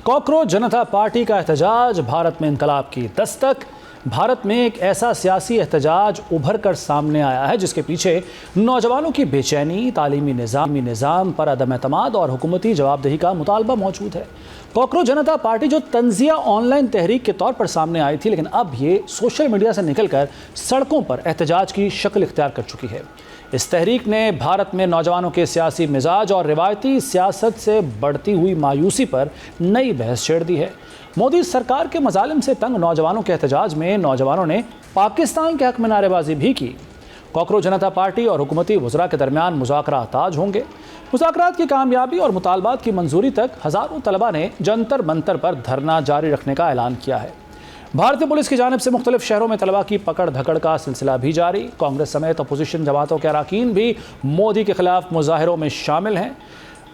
Cockroach जनता party का एहतजाज, भारत में इनकलाब की दस्तक। भारत में एक ऐसा सियासी एहतजाज उभर कर सामने आया है जिसके पीछे नौजवानों की बेचैनी, तालीमी निज़ाम पर अदम एतमाद और हुकूमती जवाबदेही का मुतालबा मौजूद है। कॉकरोच जनता पार्टी जो तंजिया ऑनलाइन तहरीक के तौर पर सामने आई थी, लेकिन अब ये सोशल मीडिया से निकलकर सड़कों पर एहतजाज की शक्ल इख्तियार कर चुकी है। इस तहरीक ने भारत में नौजवानों के सियासी मिजाज और रिवायती सियासत से बढ़ती हुई मायूसी पर नई बहस छेड़ दी है। मोदी सरकार के मजालिम से तंग नौजवानों के एहतजाज में नौजवानों ने पाकिस्तान के हक में नारेबाजी भी की। कॉकरोच जनता पार्टी और हुकूमती वज़रा के दरमियान मुज़ाकरात आज होंगे। मुज़ाकरात की कामयाबी और मुतालबात की मंजूरी तक हज़ारों तलबा ने जंतर मंतर पर धरना जारी रखने का ऐलान किया है। भारतीय पुलिस की जानिब से मुख्तलिफ शहरों में तलबा की पकड़ धकड़ का सिलसिला भी जारी। कांग्रेस समेत अपोजिशन जमातों के अरकान भी मोदी के खिलाफ मुजाहिरों में शामिल हैं।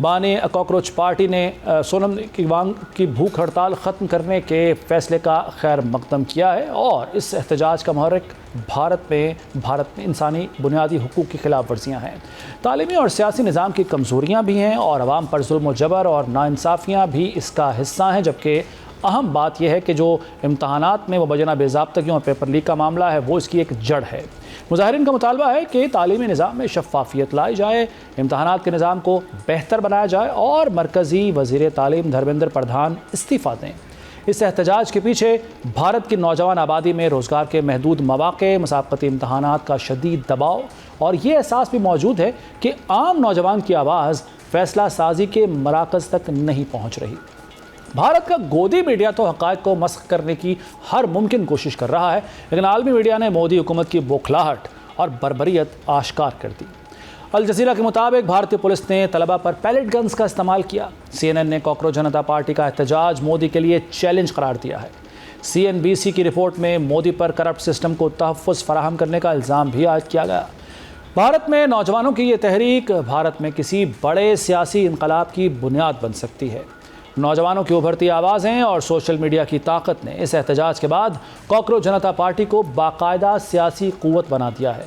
बानी कॉकरोच पार्टी ने सोनम वांग की भूख हड़ताल ख़त्म करने के फैसले का खैर मकदम किया है और इस एहतजाज का महर्रिक भारत में इंसानी बुनियादी हुकूक की खिलाफ वर्जियाँ हैं, तालीमी और सियासी निज़ाम की कमज़ोरियाँ भी हैं और आवाम पर जुल्म व जबर और नाइंसाफ़ियाँ भी इसका हिस्सा हैं। जबकि अहम बात यह है कि जो इम्तहानात में मुबैना बेज़ाब्तगियों और पेपर लीक का मामला है वो इसकी एक जड़ है। मुजाहिरीन का मुतालबा है कि तालीमी निज़ाम में शफ़ाफ़ियत लाई जाए, इम्तहानात के निज़ाम को बेहतर बनाया जाए और मरकज़ी वज़ीर तालीम धर्मेंद्र प्रधान इस्तीफ़ा दें। इस एहतजाज के पीछे भारत की नौजवान आबादी में रोज़गार के महदूद मौक़े, मुसाबक़ती इम्तहानात का शदीद दबाव और ये एहसास भी मौजूद है कि आम नौजवान की आवाज़ फ़ैसला साजी के मराकज़ तक नहीं पहुँच रही। भारत का गोदी मीडिया तो हक़ाइक़ को मस्ख़ करने की हर मुमकिन कोशिश कर रहा है, लेकिन आलमी मीडिया ने मोदी हुकूमत की बौखलाहट और बर्बरियत आश्कार कर दी। अल जज़ीरा के मुताबिक भारतीय पुलिस ने तलबा पर पैलेट गन्स का इस्तेमाल किया। CNN ने कॉकरोच जनता पार्टी का एहतजाज मोदी के लिए चैलेंज करार दिया है। CNBC की रिपोर्ट में मोदी पर करप्ट सिस्टम को तहफ़्फ़ुज़ फराहम करने का इल्ज़ाम भी आयद किया गया। भारत में नौजवानों की ये तहरीक भारत में किसी बड़े सियासी इनकलाब की बुनियाद बन सकती है। नौजवानों की उभरती आवाज़ें और सोशल मीडिया की ताकत ने इस एहतजाज के बाद कॉकरोच जनता पार्टी को बाकायदा सियासी क़ुव्वत बना दिया है।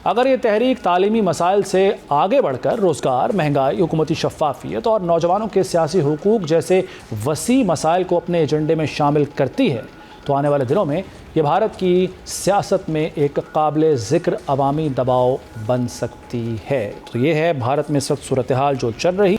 अगर ये तहरीक तालीमी मसाइल से आगे बढ़कर रोज़गार, महंगाई, हुकूमती शफ़ाफ़ियत और नौजवानों के सियासी हुकूक जैसे वसी मसाइल को अपने एजेंडे में शामिल करती है तो आने वाले दिनों में ये भारत की सियासत में एक काबिल ज़िक्र अवामी दबाव बन सकती है। तो ये है भारत में इस वक्त सूरत हाल जो चल रही।